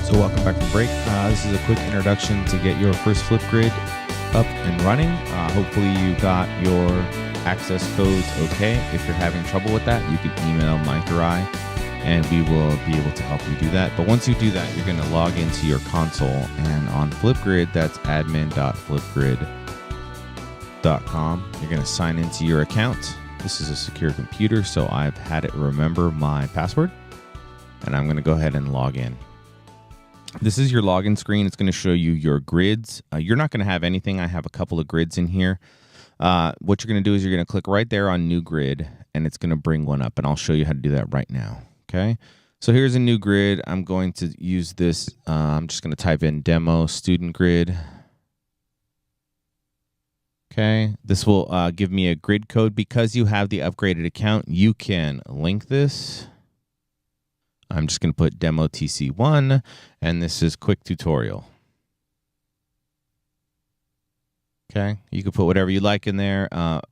So welcome back from break. This is a quick introduction to get your first Flipgrid up and running. Hopefully you got your access codes okay. If you're having trouble with that, you can email Mike or I, and we will be able to help you do that. But once you do that, you're going to log into your console, and on Flipgrid, that's admin.flipgrid.com. You're going to sign into your account. This is a secure computer, so I've had it remember my password, and I'm going to go ahead and log in. This is your login screen. It's going to show you your grids. You're not going to have anything. I have a couple of grids in here. What you're going to do is you're going to click right there on new grid, and it's going to bring one up, and I'll show you how to do that right now. Okay. So here's a new grid. I'm going to use this. I'm just going to type in demo student grid. Okay. This will give me a grid code. Because you have the upgraded account, you can link this. I'm just going to put demo TC1, and this is quick tutorial. Okay, you can put whatever you like in there.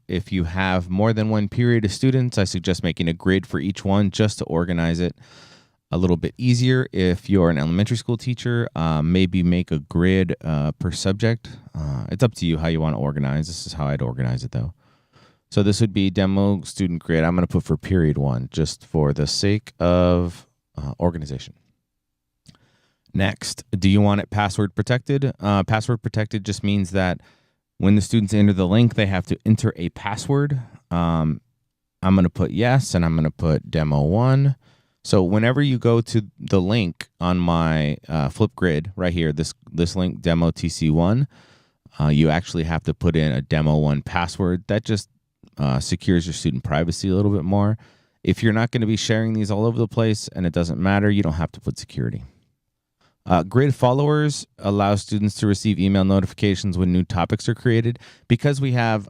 If you have more than one period of students, I suggest making a grid for each one just to organize it a little bit easier. If you're an elementary school teacher, maybe make a grid per subject. It's up to you how you want to organize. This is how I'd organize it, though. So this would be demo student grid. I'm going to put for period 1 just for the sake of organization. Next, do you want it password protected? Password protected just means that when the students enter the link, they have to enter a password. I'm going to put yes, and I'm going to put demo 1. So whenever you go to the link on my Flipgrid right here, this link, demo TC1, you actually have to put in a demo 1 password. That just secures your student privacy a little bit more. If you're not going to be sharing these all over the place and it doesn't matter, you don't have to put security. Grid followers allow students to receive email notifications when new topics are created. Because we have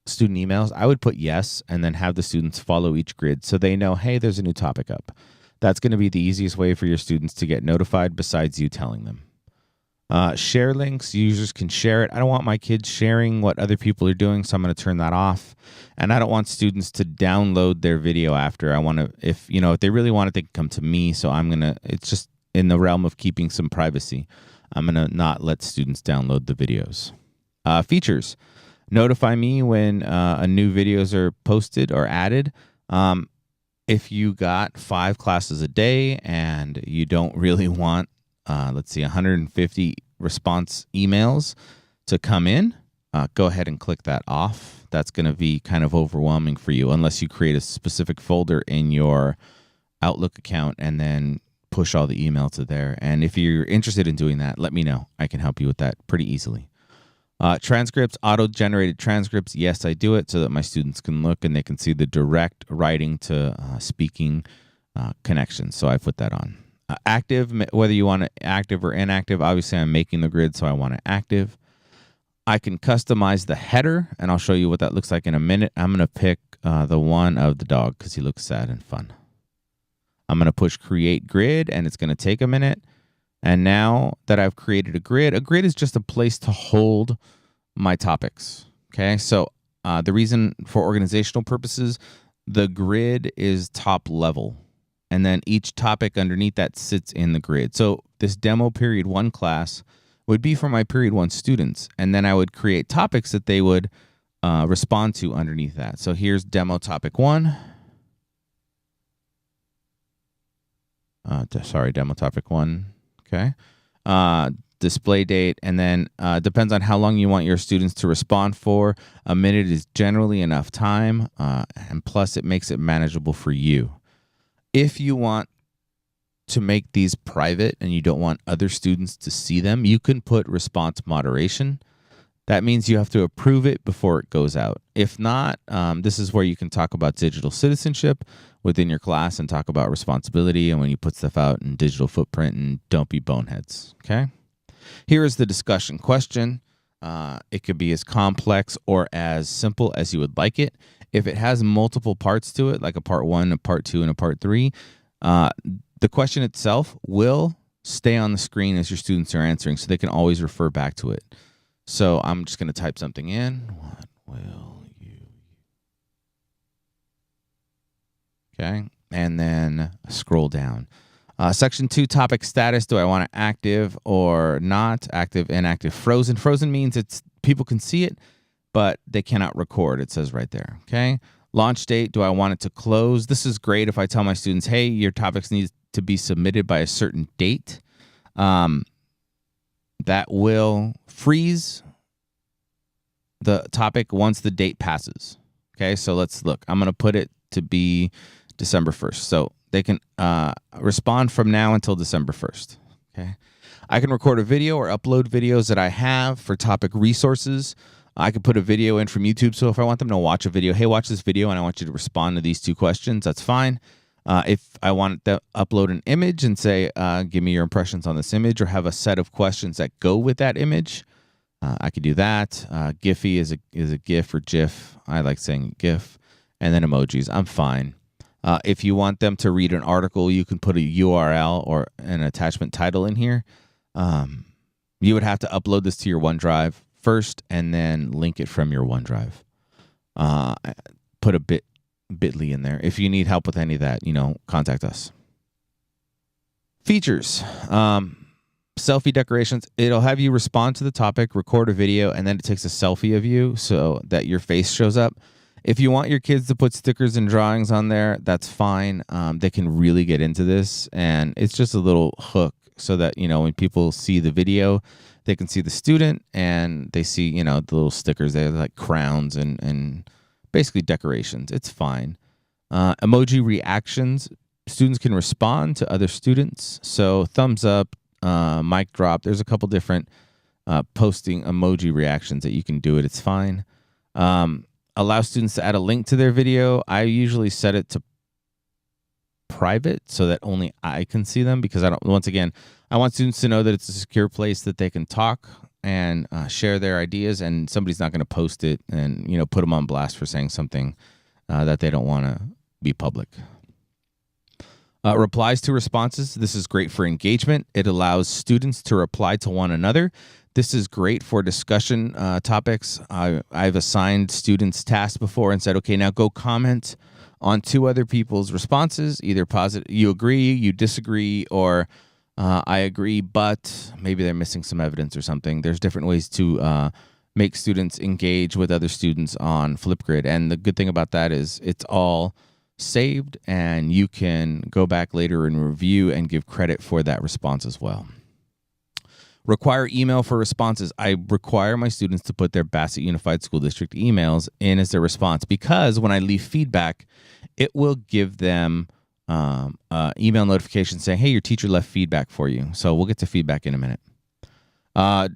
student emails, I would put yes and then have the students follow each grid so they know, hey, there's a new topic up. That's going to be the easiest way for your students to get notified besides you telling them. Share links, users can share it. I don't want my kids sharing what other people are doing, so I'm going to turn that off. And I don't want students to download their video after. I want to, if they really want it, they can come to me. So I'm going to, it's just in the realm of keeping some privacy. I'm going to not let students download the videos. Features, notify me when new videos are posted or added. If you got 5 classes a day and you don't really want 150 response emails to come in, go ahead and click that off. That's going to be kind of overwhelming for you unless you create a specific folder in your Outlook account and then push all the email to there. And if you're interested in doing that, let me know. I can help you with that pretty easily. Transcripts, auto-generated transcripts. Yes, I do it so that my students can look and they can see the direct writing to speaking connections. So I put that on. Active, whether you want it active or inactive. Obviously, I'm making the grid, so I want it active. I can customize the header, and I'll show you what that looks like in a minute. I'm going to pick the one of the dog because he looks sad and fun. I'm going to push create grid, and it's going to take a minute. And now that I've created a grid is just a place to hold my topics. Okay, so the reason for organizational purposes, the grid is top level. And then each topic underneath that sits in the grid. So this demo period 1 class would be for my period 1 students. And then I would create topics that they would respond to underneath that. So here's demo topic 1. Demo topic 1. Okay. Display date. And then depends on how long you want your students to respond for. A minute is generally enough time. And plus it makes it manageable for you. If you want to make these private and you don't want other students to see them, you can put response moderation. That means you have to approve it before it goes out. If not, this is where you can talk about digital citizenship within your class and talk about responsibility and when you put stuff out in digital footprint, and don't be boneheads, okay? Here is the discussion question. It could be as complex or as simple as you would like it. If it has multiple parts to it, like a part 1, a part 2, and a part 3, the question itself will stay on the screen as your students are answering, so they can always refer back to it. So I'm just going to type something in. What will you? Okay, and then scroll down. Section 2, topic status. Do I want it active or not? Active, inactive, frozen. Frozen means it's people can see it, but they cannot record. It says right there. Okay. Launch date. Do I want it to close? This is great if I tell my students, hey, your topics need to be submitted by a certain date. That will freeze the topic once the date passes. Okay, so let's look. I'm going to put it to be December 1st. So they can respond from now until December 1st. Okay, I can record a video or upload videos that I have for topic resources. I could put a video in from YouTube. So if I want them to watch a video, hey, watch this video and I want you to respond to these 2 questions, that's fine. If I want to upload an image and say, give me your impressions on this image, or have a set of questions that go with that image, I could do that. Giphy is a GIF or GIF. I like saying GIF. And then emojis. I'm fine. If you want them to read an article, you can put a URL or an attachment title in here. You would have to upload this to your OneDrive first and then link it from your OneDrive. Put a bit.ly in there. If you need help with any of that, contact us. Features. Selfie decorations. It'll have you respond to the topic, record a video, and then it takes a selfie of you so that your face shows up. If you want your kids to put stickers and drawings on there, that's fine. They can really get into this, and it's just a little hook so that, when people see the video, they can see the student and they see, the little stickers there, like crowns and basically decorations. It's fine. Emoji reactions. Students can respond to other students. So thumbs up, mic drop. There's a couple different posting emoji reactions that you can do it. It's fine. Allow students to add a link to their video. I usually set it to private so that only I can see them, because I want students to know that it's a secure place that they can talk and share their ideas, and somebody's not going to post it and put them on blast for saying something that they don't want to be public. Replies to responses. This is great for engagement. It allows students to reply to one another. This is great for discussion topics. I've assigned students tasks before and said, okay, now go comment on 2 other people's responses, either positive, you agree, you disagree, or I agree, but maybe they're missing some evidence or something. There's different ways to make students engage with other students on Flipgrid. And the good thing about that is it's all saved, and you can go back later and review and give credit for that response as well. Require email for responses. I require my students to put their Bassett Unified School District emails in as their response, because when I leave feedback, it will give them email notification saying, hey, your teacher left feedback for you. So we'll get to feedback in a minute.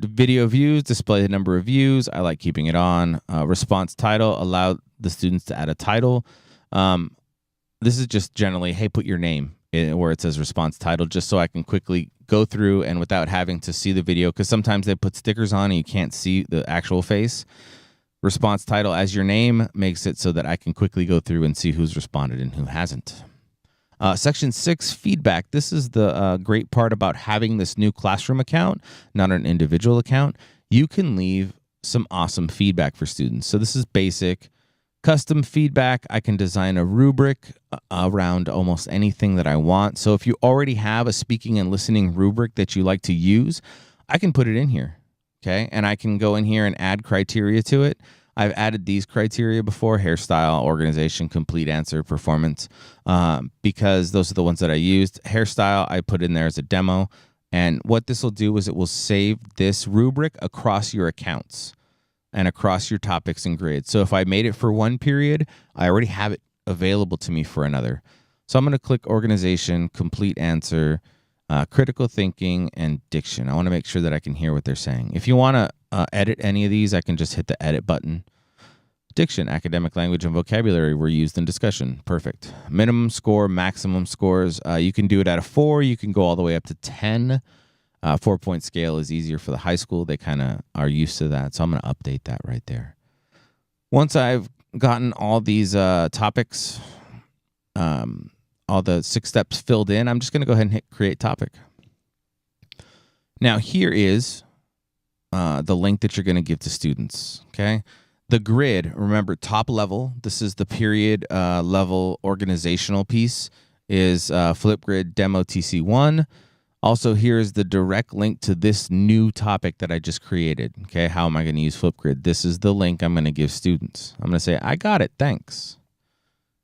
Video views, display the number of views. I like keeping it on. Response title, allow the students to add a title. This is just generally, hey, put your name where it says response title, just so I can quickly go through and without having to see the video, because sometimes they put stickers on and you can't see the actual face. Response title as your name makes it so that I can quickly go through and see who's responded and who hasn't. Section 6, feedback. This is the great part about having this new classroom account, not an individual account. You can leave some awesome feedback for students. So this is basic. Custom feedback. I can design a rubric around almost anything that I want. So if you already have a speaking and listening rubric that you like to use, I can put it in here. Okay. And I can go in here and add criteria to it. I've added these criteria before: hairstyle, organization, complete answer, performance, because those are the ones that I used. Hairstyle, I put in there as a demo. And what this will do is it will save this rubric across your accounts and across your topics and grades. So if I made it for one period, I already have it available to me for another. So I'm going to click organization, complete answer, critical thinking, and diction. I want to make sure that I can hear what they're saying. If you want to edit any of these, I can just hit the edit button. Diction, academic language, and vocabulary were used in discussion. Perfect. Minimum score, maximum scores. You can do it at a 4. You can go all the way up to 10. 4-point scale is easier for the high school. They kind of are used to that. So I'm going to update that right there. Once I've gotten all these topics, all the 6 steps filled in, I'm just going to go ahead and hit create topic. Now here is the link that you're going to give to students. Okay. The grid, remember, top level. This is the period level organizational piece. is Flipgrid Demo TC1. Also, here's the direct link to this new topic that I just created. Okay, how am I going to use Flipgrid? This is the link I'm going to give students. I'm going to say, I got it, thanks.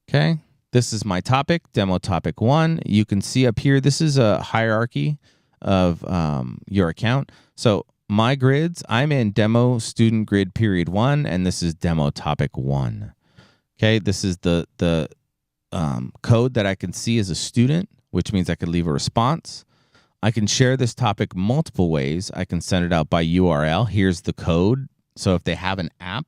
Okay, this is my topic, Demo Topic 1. You can see up here, this is a hierarchy of your account. So my grids, I'm in Demo Student Grid Period 1, and this is Demo Topic 1. Okay, this is the code that I can see as a student, which means I could leave a response. I can share this topic multiple ways. I can send it out by URL. Here's the code. So if they have an app,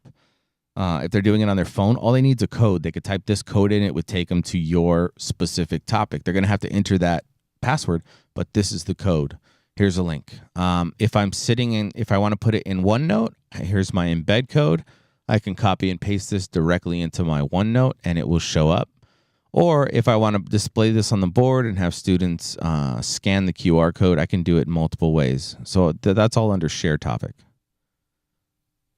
if they're doing it on their phone, all they need is a code. They could type this code in. It would take them to your specific topic. They're going to have to enter that password, but this is the code. Here's a link. If I want to put it in OneNote, here's my embed code. I can copy and paste this directly into my OneNote, and it will show up. Or if I want to display this on the board and have students scan the QR code, I can do it in multiple ways. So that's all under Share Topic.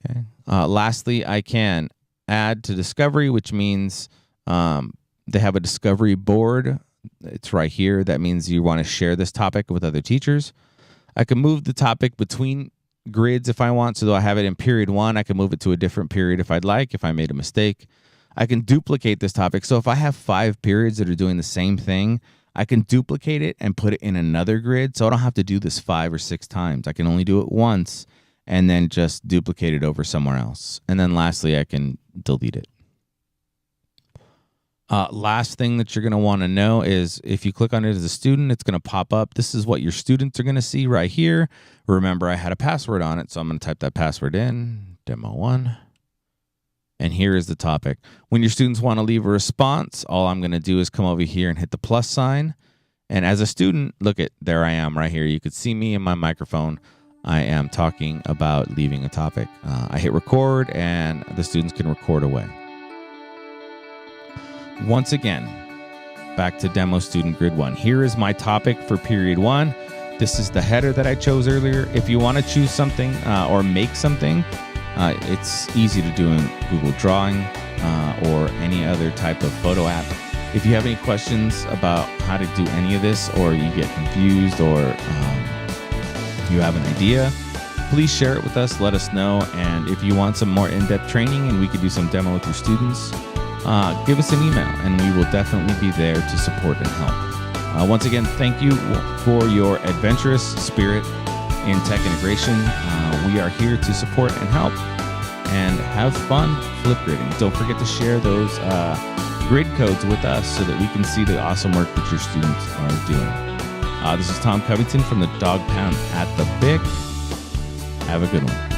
Okay. Lastly, I can add to Discovery, which means they have a Discovery board. It's right here. That means you want to share this topic with other teachers. I can move the topic between grids if I want. So though I have it in period 1, I can move it to a different period if I'd like, if I made a mistake. I can duplicate this topic. So if I have 5 periods that are doing the same thing, I can duplicate it and put it in another grid. So I don't have to do this 5 or 6 times. I can only do it once and then just duplicate it over somewhere else. And then lastly, I can delete it. Last thing that you're going to want to know is if you click on it as a student, it's going to pop up. This is what your students are going to see right here. Remember, I had a password on it, so I'm going to type that password in, Demo 1. And here is the topic. When your students want to leave a response, all I'm going to do is come over here and hit the plus sign. And as a student, look at, there I am right here. You could see me in my microphone. I am talking about leaving a topic. I hit record, and the students can record away. Once again, back to Demo Student Grid 1. Here is my topic for period 1. This is the header that I chose earlier. If you want to choose something or make something, it's easy to do in Google Drawing or any other type of photo app. If you have any questions about how to do any of this, or you get confused, or you have an idea, please share it with us. Let us know. And if you want some more in-depth training and we could do some demo with your students, give us an email and we will definitely be there to support and help. Once again, thank you for your adventurous spirit in tech integration. We are here to support and help, and have fun Flipgridding. Don't forget to share those grid codes with us so that we can see the awesome work that your students are doing. This is Tom Covington from the Dog Pound at the BIC. Have a good one.